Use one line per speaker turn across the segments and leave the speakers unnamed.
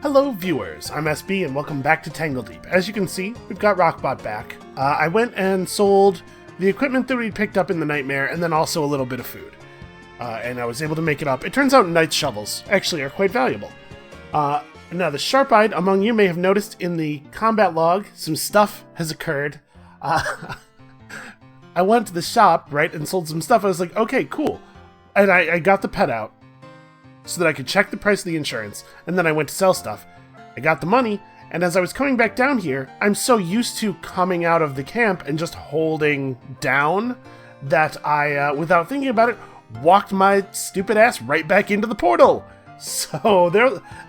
Hello viewers, I'm SB and welcome back to Tangledeep. As you can see, we've got Rockbot back. I went and sold the equipment that we picked up in the Nightmare and then also a little bit of food. And I was able to make it up. It turns out Knight's shovels actually are quite valuable. Now the sharp-eyed among you may have noticed in the combat log some stuff has occurred. I went to the shop, right, and sold some stuff. I was like, okay, cool. And I got the pet out so that I could check the price of the insurance, and then I went to sell stuff. I got the money, and as I was coming back down here, I'm so used to coming out of the camp and just holding down that I, without thinking about it, walked my stupid ass right back into the portal. So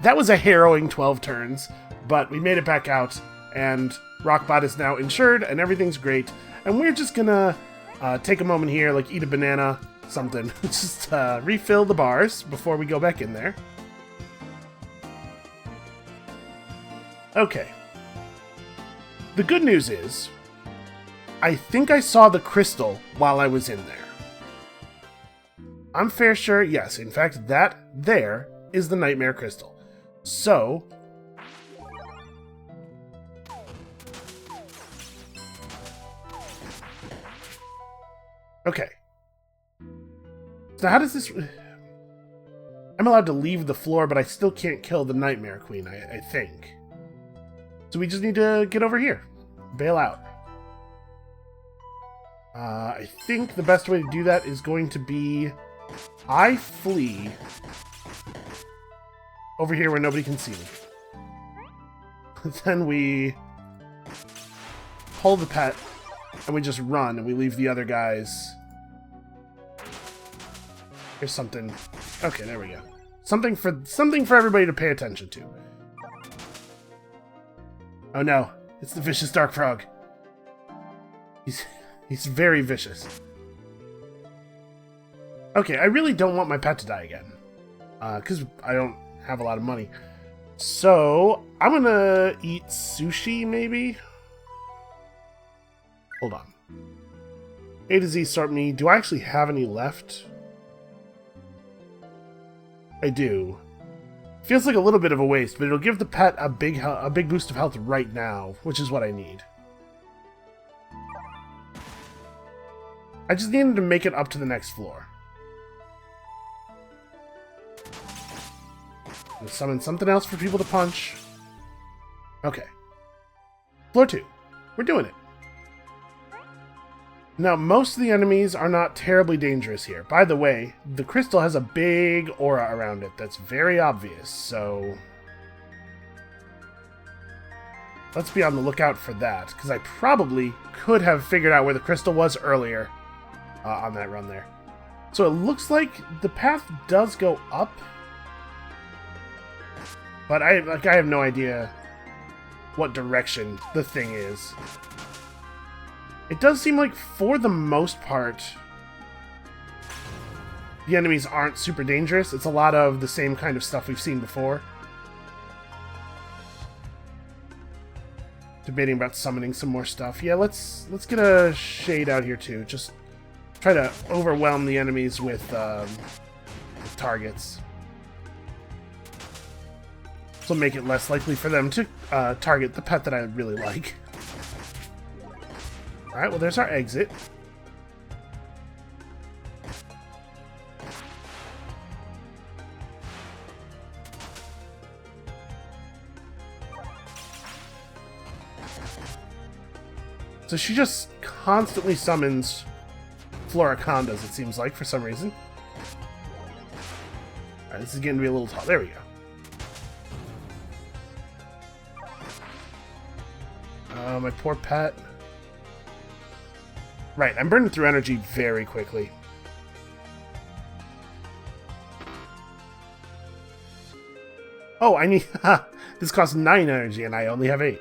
that was a harrowing 12 turns, but we made it back out, and Rockbot is now insured, and everything's great. And we're just gonna take a moment here, like eat a banana, something. Just refill the bars before we go back in there. Okay. The good news is, I think I saw the crystal while I was in there. I'm fair sure, yes. In fact, that there is the Nightmare Crystal. So, okay. So how does this... I'm allowed to leave the floor, but I still can't kill the Nightmare Queen, I think. So we just need to get over here. Bail out. I think the best way to do that is going to be... I flee over here where nobody can see me. Then we pull the pet, and we just run, and we leave the other guys... Here's something. Okay, there we go. Something for everybody to pay attention to. Oh no, it's the vicious dark frog. He's very vicious. Okay, I really don't want my pet to die again. Because I don't have a lot of money. So, I'm gonna eat sushi, maybe? Hold on. A to Z start me. Do I actually have any left? I do. Feels like a little bit of a waste, but it'll give the pet a big boost of health right now, which is what I need. I just needed to make it up to the next floor. I'm gonna summon something else for people to punch. Okay. Floor 2. We're doing it. Now, most of the enemies are not terribly dangerous here. By the way, the crystal has a big aura around it that's very obvious, so... let's be on the lookout for that, because I probably could have figured out where the crystal was earlier on that run there. So it looks like the path does go up, but I have no idea what direction the thing is. It does seem like, for the most part, the enemies aren't super dangerous. It's a lot of the same kind of stuff we've seen before. Debating about summoning some more stuff. Yeah, let's get a shade out here too. Just try to overwhelm the enemies with targets. This will make it less likely for them to target the pet that I really like. Alright, well there's our exit. So she just constantly summons Floricondas, it seems like, for some reason. Alright, this is getting to be a little tall. There we go. My poor pet. Right, I'm burning through energy very quickly. Oh, I need... this costs 9 energy and I only have 8.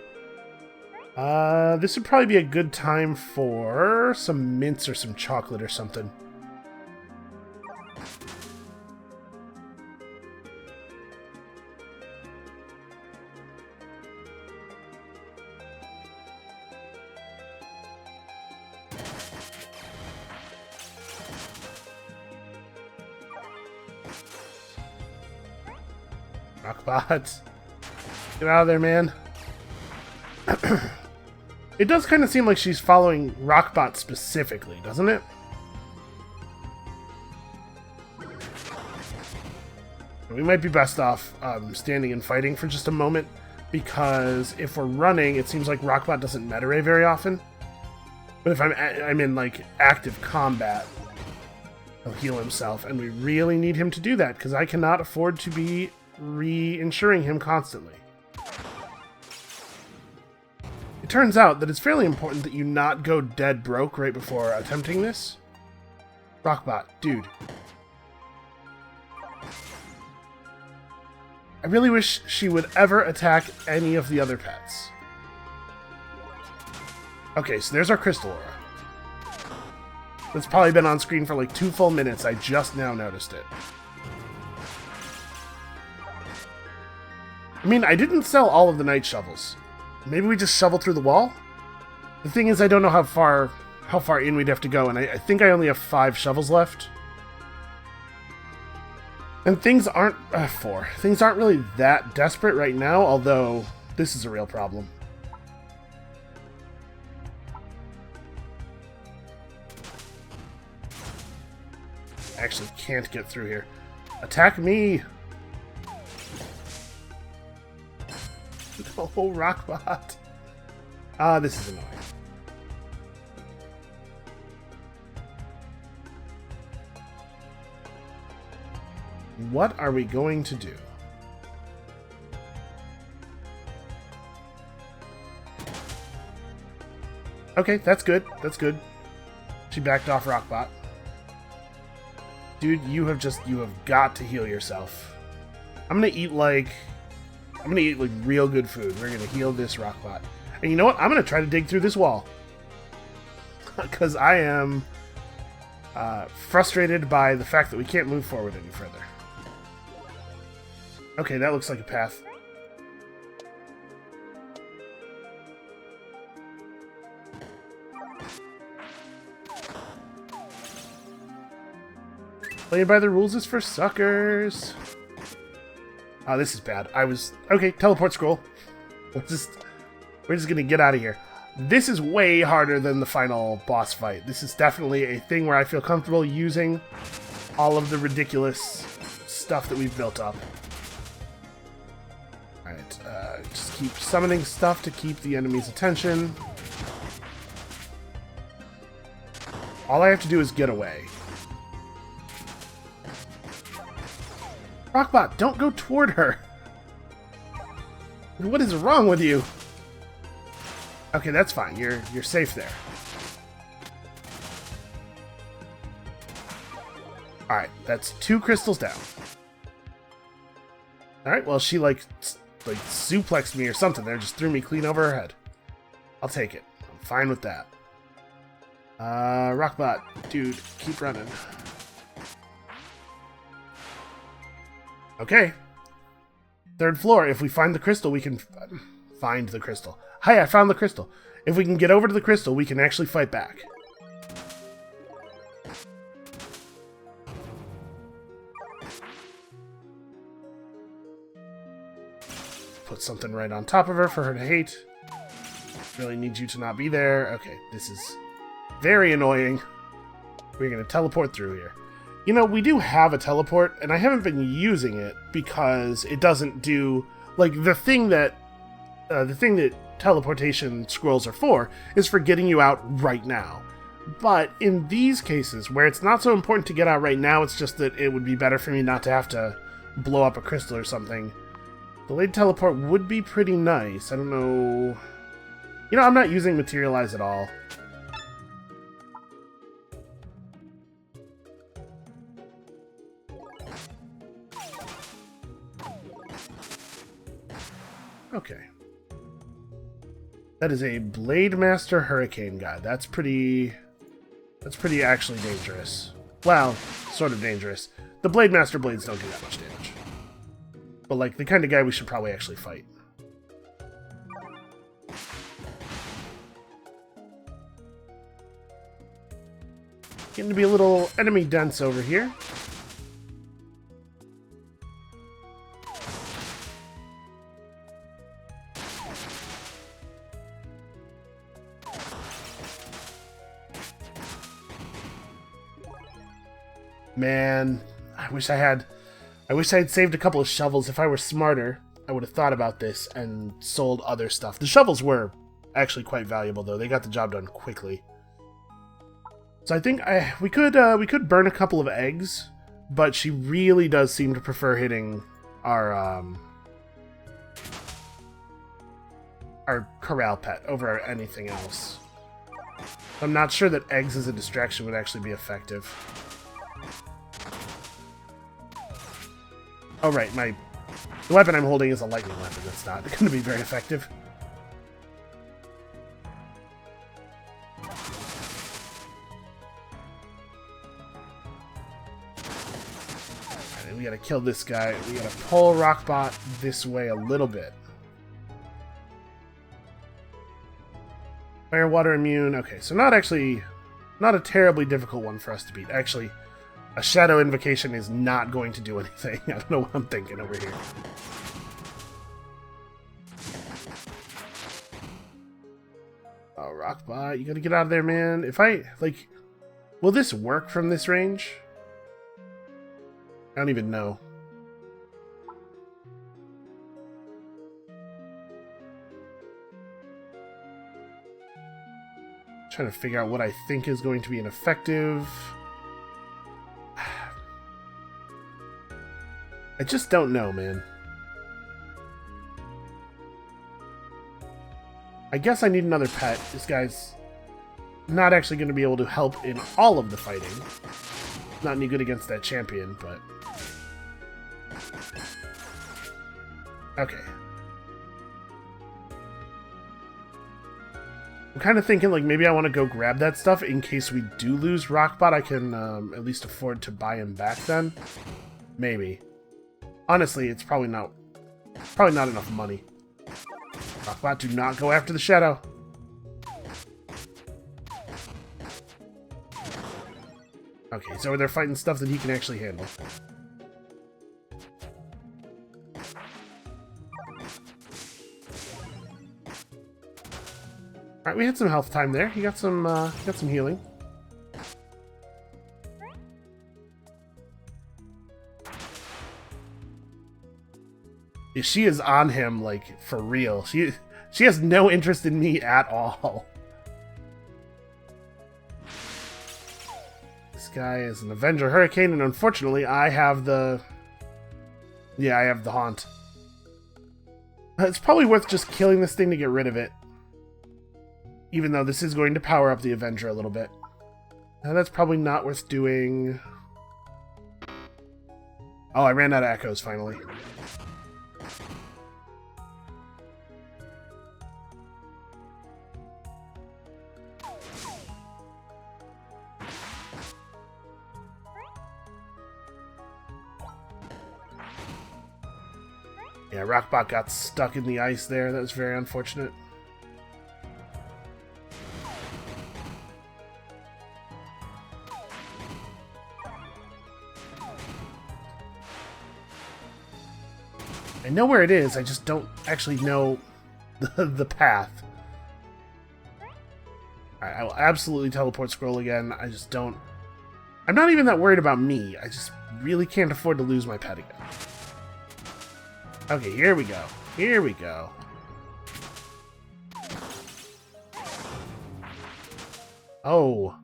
This would probably be a good time for some mints or some chocolate or something. Rockbot. Get out of there, man. It does kind of seem like she's following Rockbot specifically, doesn't it? We might be best off standing and fighting for just a moment, because if we're running, it seems like Rockbot doesn't meta-ray very often. But if I'm in, like, active combat, he'll heal himself, and we really need him to do that, because I cannot afford to be re-insuring him constantly. It turns out that it's fairly important that you not go dead broke right before attempting this. Rockbot, dude. I really wish she would ever attack any of the other pets. Okay, so there's our Crystal Aura. That's probably been on screen for like 2 full minutes. I just now noticed it. I mean, I didn't sell all of the night shovels. Maybe we just shovel through the wall? The thing is, I don't know how far in we'd have to go, and I think I only have 5 shovels left. And things aren't... 4. Things aren't really that desperate right now, although this is a real problem. I actually can't get through here. Attack me! No, Rockbot. Ah, this is annoying. What are we going to do? Okay, that's good. That's good. She backed off Rockbot. Dude, you have got to heal yourself. I'm gonna eat like real good food. We're gonna heal this Rockbot. And you know what? I'm gonna try to dig through this wall. Because I am frustrated by the fact that we can't move forward any further. Okay, that looks like a path. Playing by the rules is for suckers. Oh, this is bad. Okay, teleport scroll. We're just gonna get out of here. This is way harder than the final boss fight. This is definitely a thing where I feel comfortable using all of the ridiculous stuff that we've built up. Alright, just keep summoning stuff to keep the enemy's attention. All I have to do is get away. Rockbot, don't go toward her! What is wrong with you? Okay, that's fine. You're safe there. Alright, that's 2 crystals down. Alright, well, she like suplexed me or something there, just threw me clean over her head. I'll take it. I'm fine with that. Rockbot, dude, keep running. Okay. 3rd floor. If we find the crystal, we can find the crystal. Hi, I found the crystal. If we can get over to the crystal, we can actually fight back. Put something right on top of her for her to hate. Really need you to not be there. Okay, this is very annoying. We're going to teleport through here. You know, we do have a teleport, and I haven't been using it because it doesn't do... Like, the thing that teleportation scrolls are for is for getting you out right now. But in these cases, where it's not so important to get out right now, it's just that it would be better for me not to have to blow up a crystal or something. Delayed teleport would be pretty nice. I don't know... You know, I'm not using Materialize at all. Okay. That is a Blade Master Hurricane guy. That's pretty actually dangerous. Well, sort of dangerous. The Blade Master blades don't do that much damage. But like the kind of guy we should probably actually fight. Getting to be a little enemy dense over here. Man, I wish I had saved a couple of shovels. If I were smarter, I would have thought about this and sold other stuff. The shovels were actually quite valuable, though. They got the job done quickly. So I think we could burn a couple of eggs, but she really does seem to prefer hitting our corral pet over anything else. I'm not sure that eggs as a distraction would actually be effective. Oh right, the weapon I'm holding is a lightning weapon. That's not going to be very effective. Alright, we gotta kill this guy. We gotta pull Rockbot this way a little bit. Fire, water immune. Okay, so not a terribly difficult one for us to beat. Actually, a shadow invocation is not going to do anything. I don't know what I'm thinking over here. Oh, Rockbot, you gotta get out of there, man. If I, like, will this work from this range? I don't even know. Trying to figure out what I think is going to be an effective. I just don't know, man. I guess I need another pet. This guy's not actually going to be able to help in all of the fighting. Not any good against that champion, but... Okay. I'm kind of thinking, like, maybe I want to go grab that stuff in case we do lose Rockbot. I can at least afford to buy him back then. Maybe. Honestly, it's probably not enough money. Rockbot, do not go after the shadow. Okay, so they're fighting stuff that he can actually handle. Alright, we had some health time there. You got some healing. Yeah, she is on him, like, for real. She has no interest in me at all. This guy is an Avenger Hurricane, and unfortunately, I have the... Yeah, I have the Haunt. It's probably worth just killing this thing to get rid of it. Even though this is going to power up the Avenger a little bit. That's probably not worth doing. Oh, I ran out of echoes, finally. Yeah, Rockbot got stuck in the ice there. That was very unfortunate. I know where it is, I just don't actually know the path. Alright, I will absolutely teleport scroll again. I just don't... I'm not even that worried about me. I just really can't afford to lose my pet again. Okay, here we go. Here we go. Oh.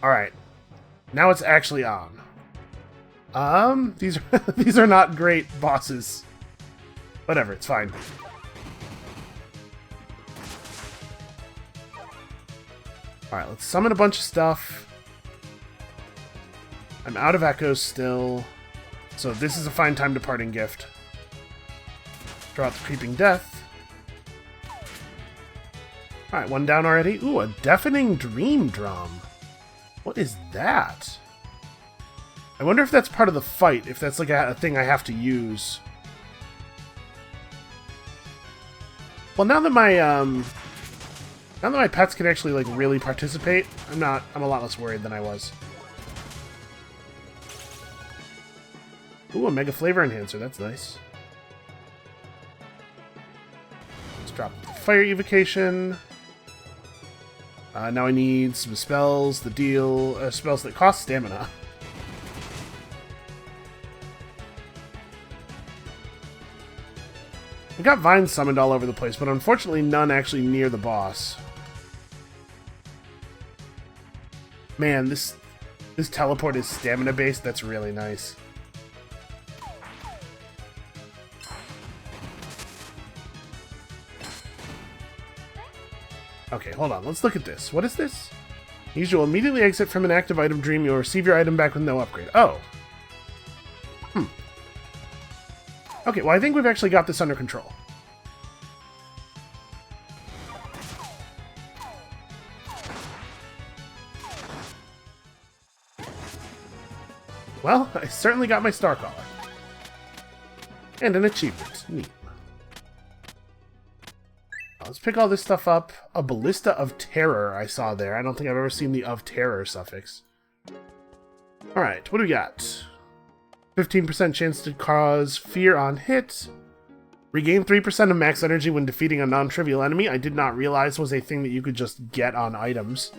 Alright. Now it's actually on. These are not great bosses. Whatever, it's fine. Alright, let's summon a bunch of stuff. I'm out of echoes still. So this is a fine time to parting gift. Draw out the Creeping Death. Alright, one down already. Ooh, a Deafening Dream Drum. What is that? I wonder if that's part of the fight, if that's like a thing I have to use. Well, now that my pets can actually like really participate, I'm a lot less worried than I was. Ooh, a Mega Flavor Enhancer, that's nice. Let's drop the Fire Evocation. Now I need some spells that deal spells that cost stamina. We got vines summoned all over the place, but unfortunately none actually near the boss. Man, this teleport is stamina based. That's really nice. Okay, hold on. Let's look at this. What is this? You will immediately exit from an active item dream. You'll receive your item back with no upgrade. Oh. Okay, well, I think we've actually got this under control. Well, I certainly got my star collar. And an achievement. Neat. Let's pick all this stuff up. A ballista of terror I saw there. I don't think I've ever seen the of terror suffix. Alright, what do we got? 15% chance to cause fear on hit. Regain 3% of max energy when defeating a non-trivial enemy. I did not realize was a thing that you could just get on items.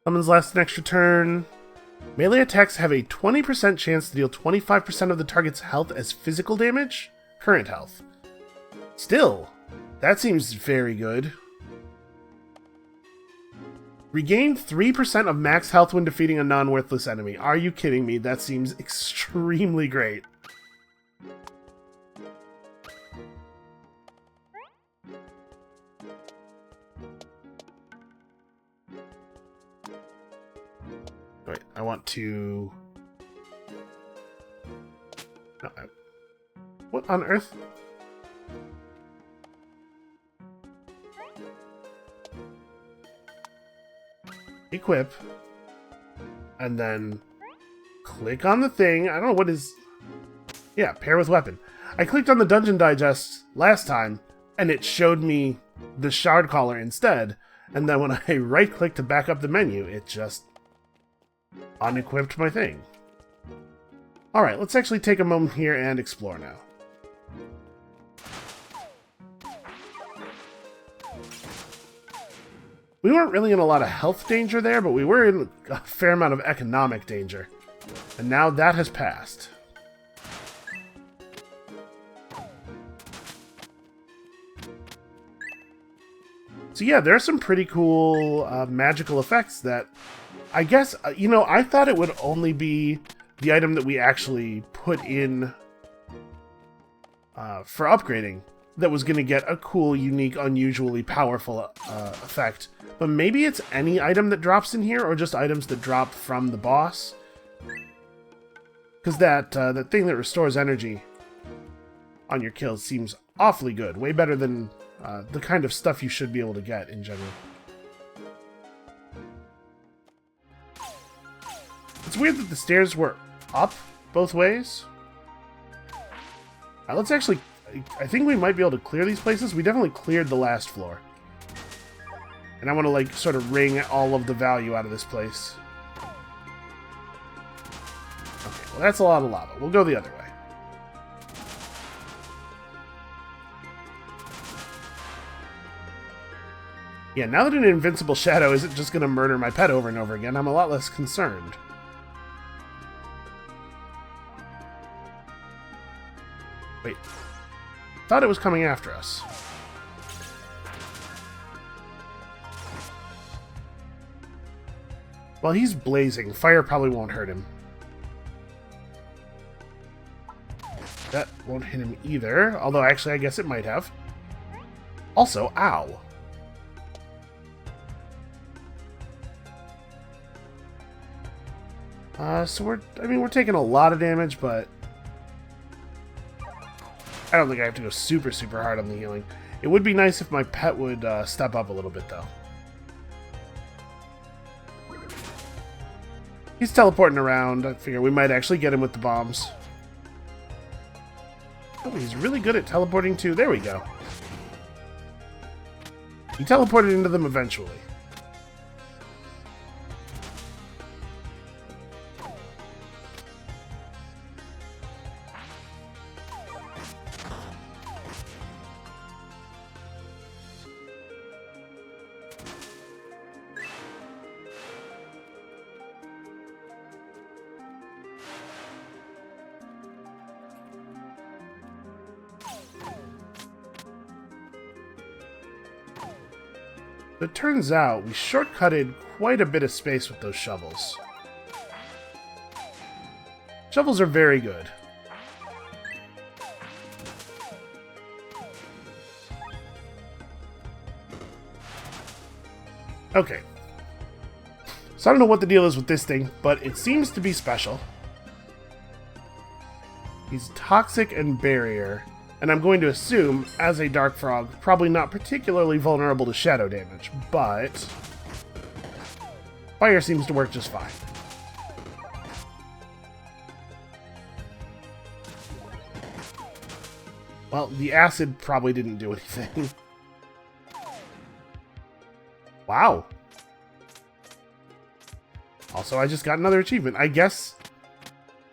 Summons last an extra turn. Melee attacks have a 20% chance to deal 25% of the target's health as physical damage. Current health. Still, that seems very good. Regain 3% of max health when defeating a non-worthless enemy. Are you kidding me? That seems extremely great. Wait, I want to... No, what on earth? Equip, and then click on the thing. I don't know what is... Yeah, pair with weapon. I clicked on the Dungeon Digest last time, and it showed me the shard collar instead, and then when I right-click to back up the menu, it just unequipped my thing. Alright, let's actually take a moment here and explore now. We weren't really in a lot of health danger there, but we were in a fair amount of economic danger. And now that has passed. So yeah, there are some pretty cool magical effects that... I guess, you know, I thought it would only be the item that we actually put in for upgrading that was going to get a cool, unique, unusually powerful effect. But maybe it's any item that drops in here, or just items that drop from the boss. Because that thing that restores energy on your kills seems awfully good. Way better than the kind of stuff you should be able to get in general. It's weird that the stairs were up both ways. Let's actually... I think we might be able to clear these places. We definitely cleared the last floor. And I want to, like, sort of wring all of the value out of this place. Okay, well, that's a lot of lava. We'll go the other way. Yeah, now that an invincible shadow isn't just going to murder my pet over and over again, I'm a lot less concerned. Wait. Thought it was coming after us. Well, he's blazing. Fire probably won't hurt him. That won't hit him either. Although, actually, I guess it might have. Also, ow. So we're taking a lot of damage, but I don't think I have to go super, super hard on the healing. It would be nice if my pet would step up a little bit, though. He's teleporting around. I figure we might actually get him with the bombs. Oh, he's really good at teleporting, too. There we go. He teleported into them eventually. It turns out we shortcutted quite a bit of space with those shovels. Shovels are very good. Okay. So I don't know what the deal is with this thing, but it seems to be special. He's toxic and barrier, and I'm going to assume, as a dark frog, probably not particularly vulnerable to shadow damage, but fire seems to work just fine. Well, the acid probably didn't do anything. Wow. Also, I just got another achievement. I guess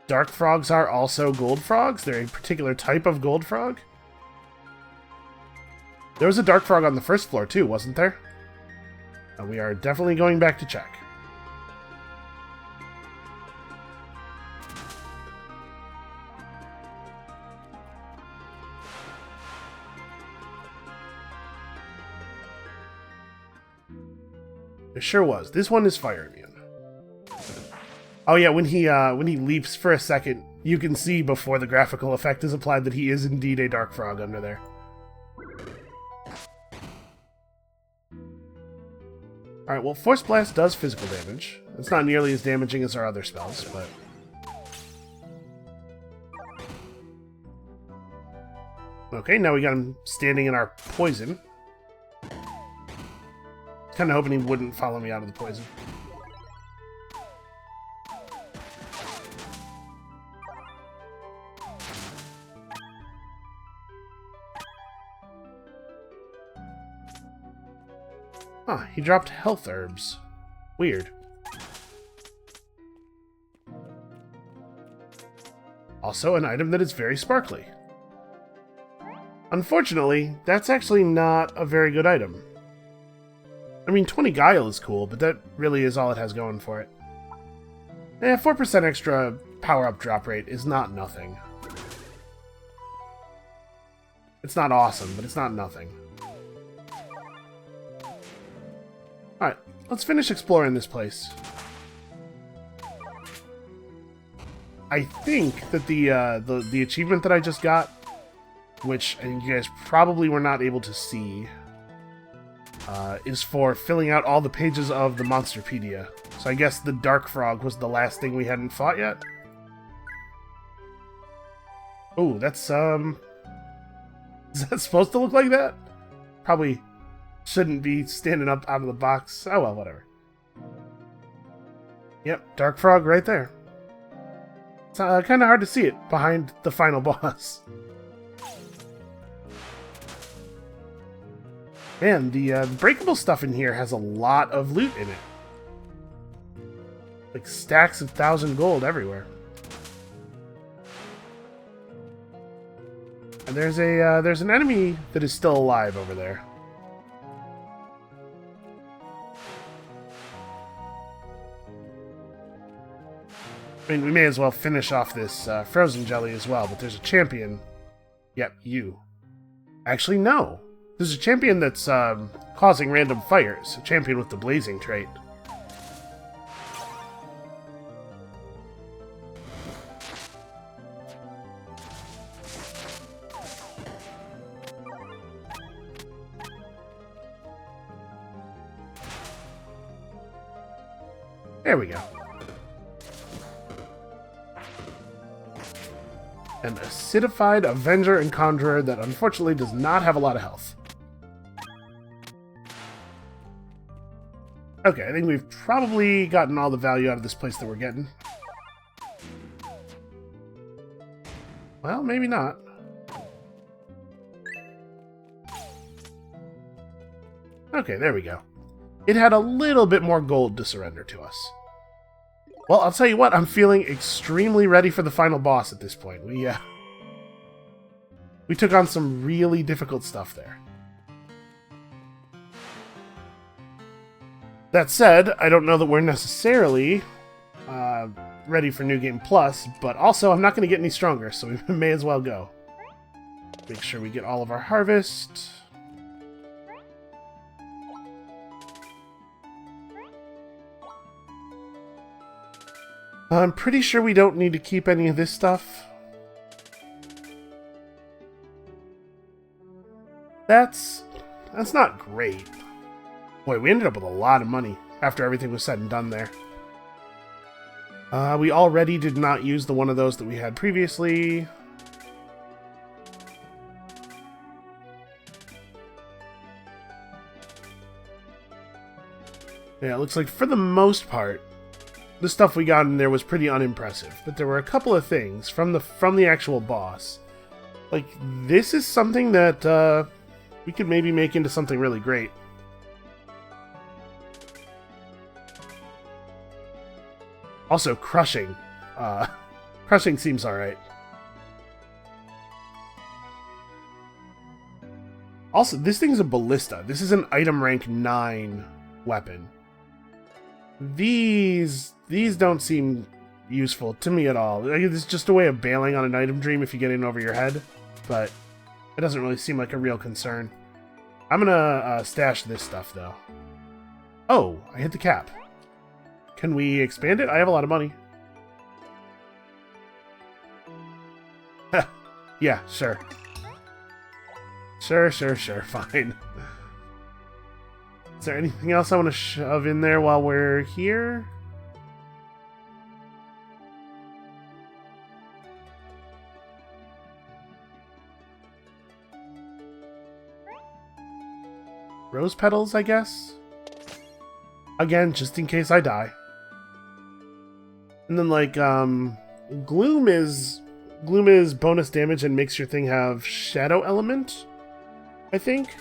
dark frogs are also gold frogs. They're a particular type of gold frog. There was a dark frog on the first floor too, wasn't there? And we are definitely going back to check. It sure was. This one is fire immune. Oh yeah, when he leaps for a second, you can see before the graphical effect is applied that he is indeed a dark frog under there. Alright, well, Force Blast does physical damage. It's not nearly as damaging as our other spells, but... Okay, now we got him standing in our poison. Kind of hoping he wouldn't follow me out of the poison. Huh, he dropped health herbs. Weird. Also an item that is very sparkly. Unfortunately, that's actually not a very good item. I mean, 20 Guile is cool, but that really is all it has going for it. 4% extra power-up drop rate is not nothing. It's not awesome, but it's not nothing. Alright, let's finish exploring this place. I think that the achievement that I just got, which I think you guys probably were not able to see, is for filling out all the pages of the Monsterpedia. So I guess the Dark Frog was the last thing we hadn't fought yet. Oh, that's, is that supposed to look like that? Probably shouldn't be standing up out of the box. Oh well, whatever. Yep, Dark Frog right there. It's kind of hard to see it behind the final boss. Man, the breakable stuff in here has a lot of loot in it. Like stacks of 1,000 gold everywhere. And there's an enemy that is still alive over there. I mean, we may as well finish off this frozen jelly as well, but there's a champion. Yep, you. Actually, no. There's a champion that's causing random fires. A champion with the blazing trait. There we go. An acidified Avenger and Conjurer that unfortunately does not have a lot of health. Okay, I think we've probably gotten all the value out of this place that we're getting. Well, maybe not. Okay, there we go. It had a little bit more gold to surrender to us. Well, I'll tell you what, I'm feeling extremely ready for the final boss at this point. We took on some really difficult stuff there. That said, I don't know that we're necessarily ready for New Game Plus, but also I'm not going to get any stronger, so we may as well go. Make sure we get all of our harvest. I'm pretty sure we don't need to keep any of this stuff. That's not great. Boy, we ended up with a lot of money after everything was said and done there. We already did not use the one of those that we had previously. Yeah, it looks like for the most part, the stuff we got in there was pretty unimpressive. But there were a couple of things from the actual boss. Like, this is something that we could maybe make into something really great. Also, crushing. Crushing seems alright. Also, this thing's a ballista. This is an item rank 9 weapon. These don't seem useful to me at all. It's just a way of bailing on an item dream if you get in over your head, but it doesn't really seem like a real concern. I'm gonna stash this stuff, though. Oh, I hit the cap. Can we expand it? I have a lot of money. Yeah, sure. Sure, fine. Is there anything else I want to shove in there while we're here? Rose petals, I guess? Again, just in case I die. And then, like, Gloom is bonus damage and makes your thing have shadow element, I think.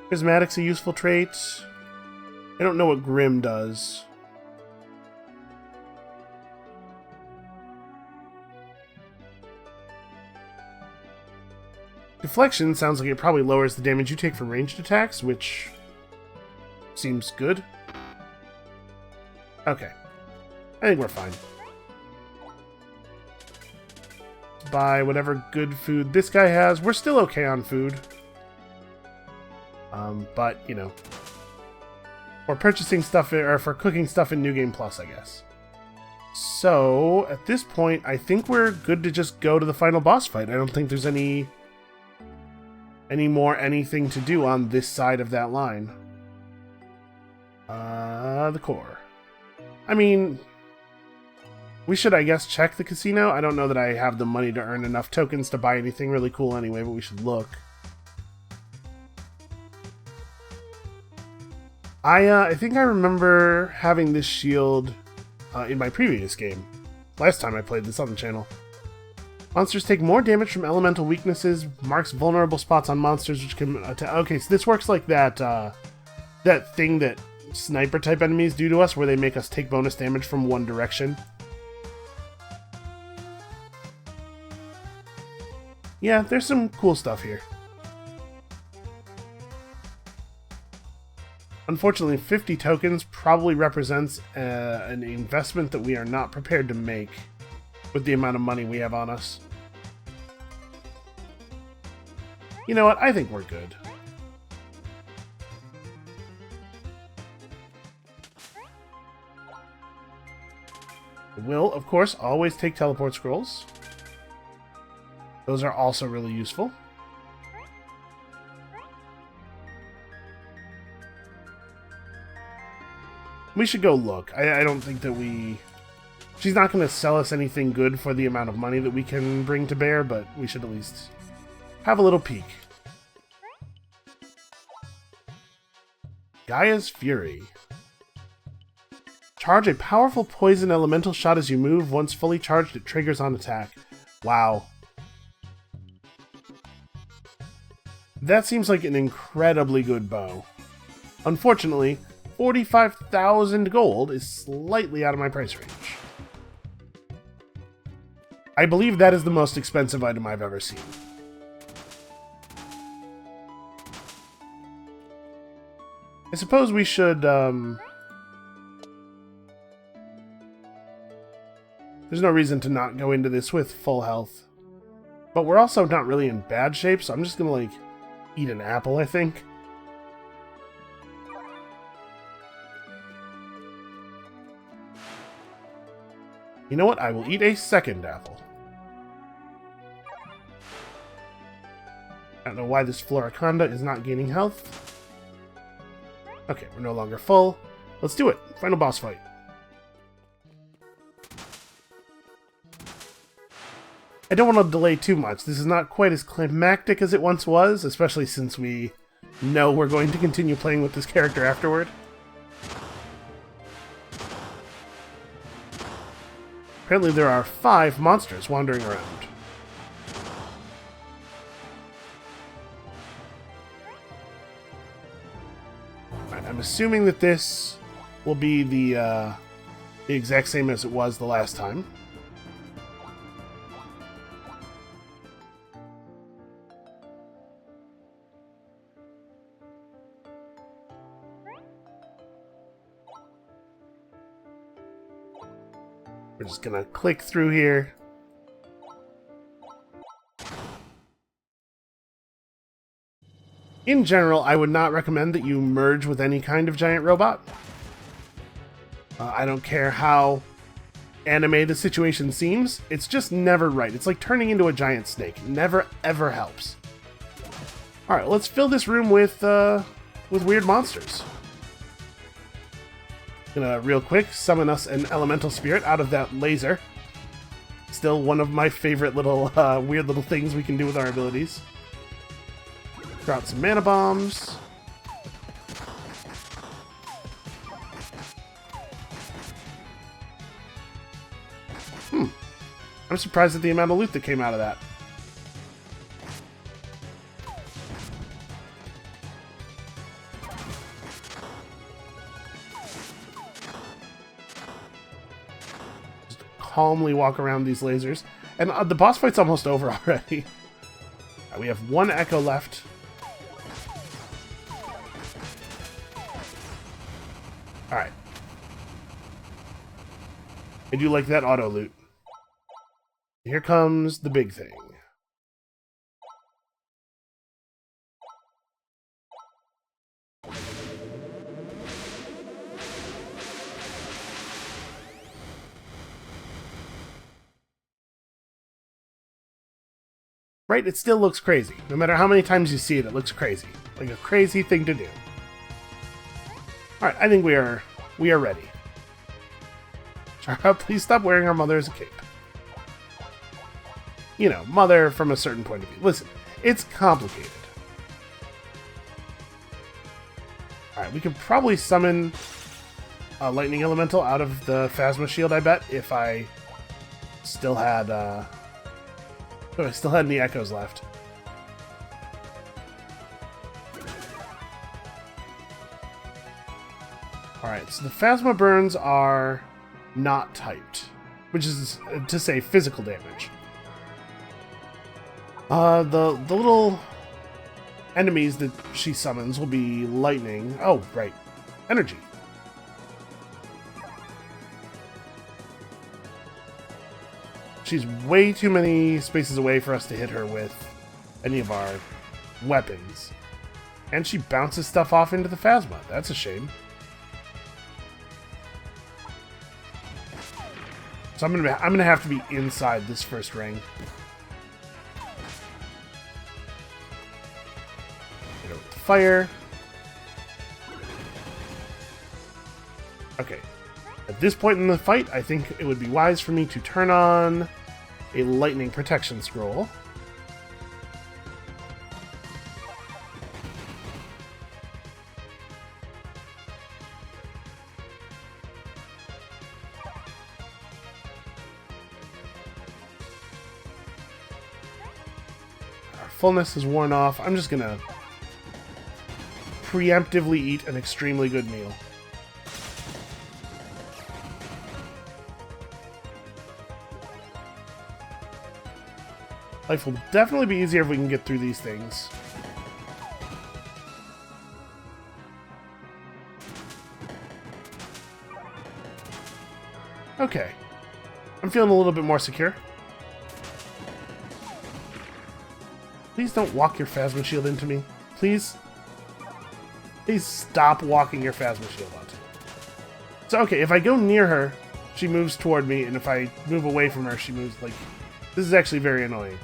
Prismatic's a useful trait. I don't know what Grim does. Deflection sounds like it probably lowers the damage you take from ranged attacks, which seems good. Okay. I think we're fine. Buy whatever good food this guy has. We're still okay on food. But, you know. For purchasing stuff, or for cooking stuff in New Game Plus, I guess. So, at this point, I think we're good to just go to the final boss fight. I don't think there's anything to do on this side of that line. The core. I mean, we should, I guess, check the casino. I don't know that I have the money to earn enough tokens to buy anything really cool anyway, but we should look. I think I remember having this shield in my previous game. Last time I played this on the channel. Monsters take more damage from elemental weaknesses, marks vulnerable spots on monsters which can attack. Okay, so this works like that, that thing that sniper-type enemies do to us, where they make us take bonus damage from one direction. Yeah, there's some cool stuff here. Unfortunately, 50 tokens probably represents an investment that we are not prepared to make with the amount of money we have on us. You know what? I think we're good. I will, of course, always take teleport scrolls. Those are also really useful. We should go look. I don't think that we... She's not going to sell us anything good for the amount of money that we can bring to bear, but we should at least have a little peek. Gaia's Fury. Charge a powerful poison elemental shot as you move. Once fully charged, it triggers on attack. Wow. That seems like an incredibly good bow. Unfortunately, 45,000 gold is slightly out of my price range. I believe that is the most expensive item I've ever seen. I suppose we should, there's no reason to not go into this with full health. But we're also not really in bad shape, so I'm just gonna, like, eat an apple, I think. You know what? I will eat a second apple. I don't know why this Floriconda is not gaining health. Okay, we're no longer full. Let's do it. Final boss fight. I don't want to delay too much. This is not quite as climactic as it once was, especially since we know we're going to continue playing with this character afterward. Apparently there are 5 monsters wandering around. Right, I'm assuming that this will be the exact same as it was the last time. We're just gonna click through here. In general, I would not recommend that you merge with any kind of giant robot. I don't care how anime the situation seems, it's just never right. It's like turning into a giant snake. Never, ever helps. Alright, let's fill this room with weird monsters. Gonna real quick summon us an elemental spirit out of that laser. Still one of my favorite little weird little things we can do with our abilities. Throw out some mana bombs. I'm surprised at the amount of loot that came out of that. Calmly walk around these lasers. And the boss fight's almost over already. We have 1 echo left. Alright. I do like that auto loot. Here comes the big thing. Right? It still looks crazy. No matter how many times you see it, it looks crazy. Like a crazy thing to do. Alright, I think we are ready. Chara, please stop wearing our mother as a cape. You know, mother from a certain point of view. Listen, it's complicated. Alright, we could probably summon a lightning elemental out of the Phasma shield, I bet, if I still had any echoes left. Alright, so the Phasma burns are not typed, which is to say physical damage. The little enemies that she summons will be lightning. Oh, right. Energy. She's way too many spaces away for us to hit her with any of our weapons. And she bounces stuff off into the Phasma. That's a shame. So I'm gonna have to be inside this first ring. Hit her with the fire. Okay. At this point in the fight, I think it would be wise for me to turn on a lightning protection scroll. Our fullness is worn off. I'm just gonna preemptively eat an extremely good meal. Life will definitely be easier if we can get through these things. Okay. I'm feeling a little bit more secure. Please don't walk your Phasma shield into me. Please. Please stop walking your Phasma shield onto me. So, okay, if I go near her, she moves toward me, and if I move away from her, she moves like... This is actually very annoying.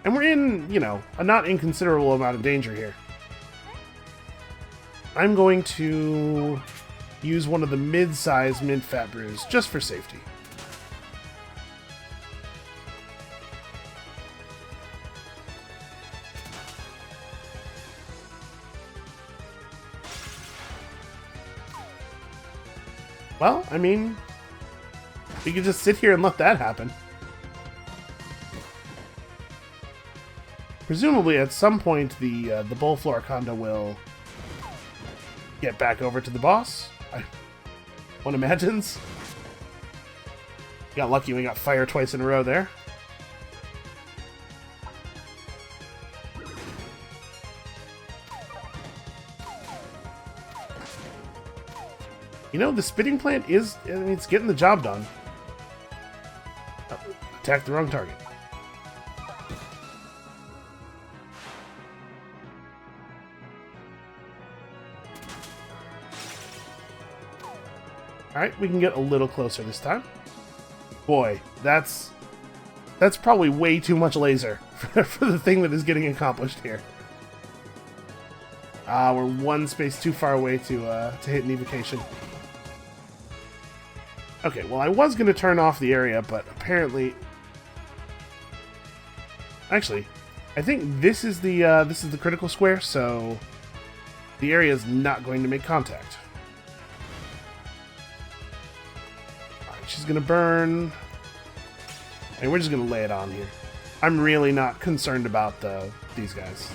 And we're in, you know, a not inconsiderable amount of danger here. I'm going to use one of the mid-sized mint-fat brews, just for safety. Well, I mean, we could just sit here and let that happen. Presumably, at some point, the Bullfloriconda will get back over to the boss. One imagines. Got lucky we got fire twice in a row there. You know, the spitting plant is, I mean, it's getting the job done. Oh, attacked the wrong target. Alright, we can get a little closer this time. Boy, that's probably way too much laser for the thing that is getting accomplished here. We're one space too far away to hit an evocation. Okay, well, I was going to turn off the area, but apparently... Actually, I think this is the critical square, so the area is not going to make contact. Alright, she's going to burn. And we're just going to lay it on here. I'm really not concerned about these guys.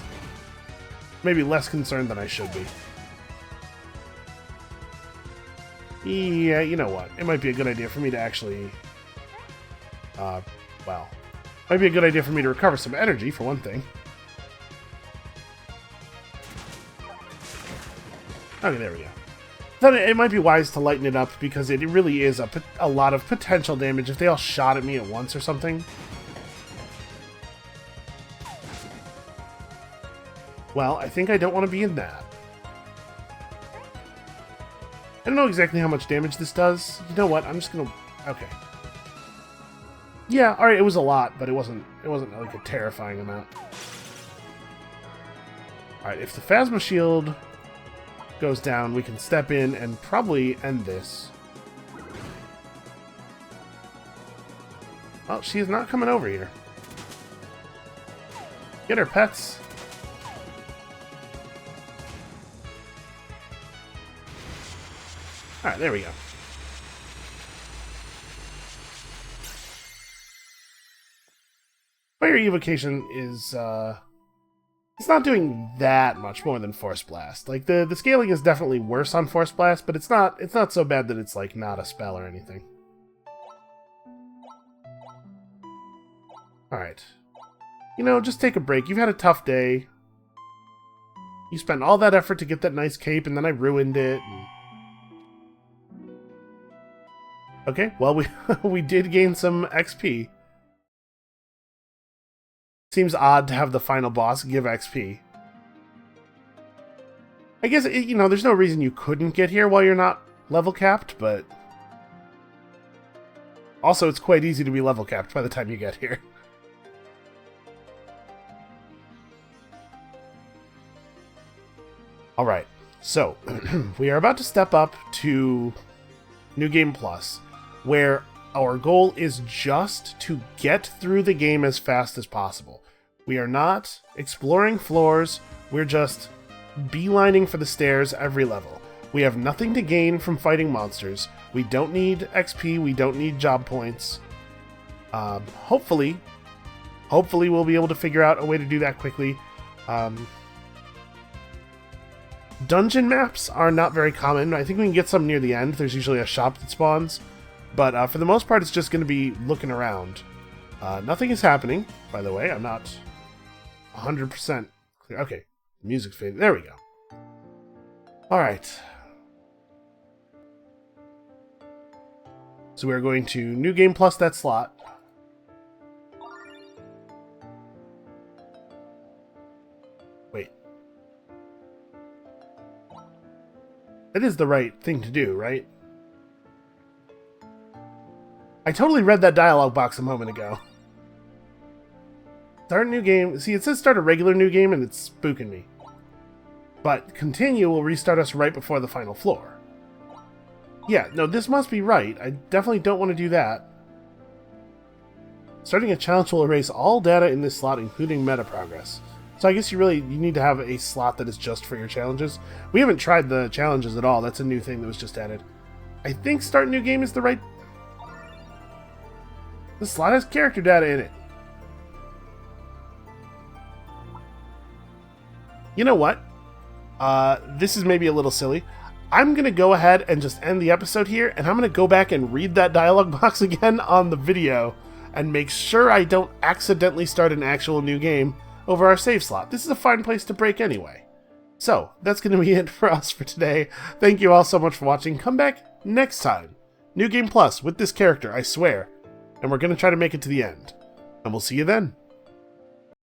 Maybe less concerned than I should be. Yeah, you know what? It might be a good idea for me to actually... well... Might be a good idea for me to recover some energy, for one thing. Okay, there we go. Thought it might be wise to lighten it up, because it really is a lot of potential damage if they all shot at me at once or something. Well, I think I don't want to be in that. I don't know exactly how much damage this does. You know what? I'm just gonna... Okay. Yeah, alright, it was a lot, but it wasn't like a terrifying amount. Alright, if the Phasma Shield goes down, we can step in and probably end this. Well, she is not coming over here. Get her, pets. Alright, there we go. Fire Evocation is, it's not doing that much more than Force Blast. Like, the scaling is definitely worse on Force Blast, but it's not so bad that it's, like, not a spell or anything. Alright. You know, just take a break. You've had a tough day. You spent all that effort to get that nice cape, and then I ruined it. Okay, well, we did gain some XP. Seems odd to have the final boss give XP. I guess, you know, there's no reason you couldn't get here while you're not level capped, but... Also, it's quite easy to be level capped by the time you get here. Alright, so, we are about to step up to New Game Plus, where our goal is just to get through the game as fast as possible. We are not exploring floors, we're just beelining for the stairs every level. We have nothing to gain from fighting monsters. We don't need XP, we don't need job points. Hopefully we'll be able to figure out a way to do that quickly. Dungeon maps are not very common. I think we can get some near the end. There's usually a shop that spawns. But for the most part, it's just going to be looking around. Nothing is happening, by the way. I'm not 100% clear. Okay, music faded. There we go. Alright. So we're going to New Game Plus that slot. Wait. That is the right thing to do, right? I totally read that dialogue box a moment ago. Start new game. See, it says start a regular new game, and it's spooking me. But continue will restart us right before the final floor. Yeah, no, this must be right. I definitely don't want to do that. Starting a challenge will erase all data in this slot, including meta progress. So I guess you need to have a slot that is just for your challenges. We haven't tried the challenges at all. That's a new thing that was just added. I think start new game is the right... The slot has character data in it. You know what? This is maybe a little silly. I'm going to go ahead and just end the episode here, and I'm going to go back and read that dialogue box again on the video and make sure I don't accidentally start an actual new game over our save slot. This is a fine place to break anyway. So, that's going to be it for us for today. Thank you all so much for watching. Come back next time. New Game Plus with this character, I swear. And we're going to try to make it to the end. And we'll see you then.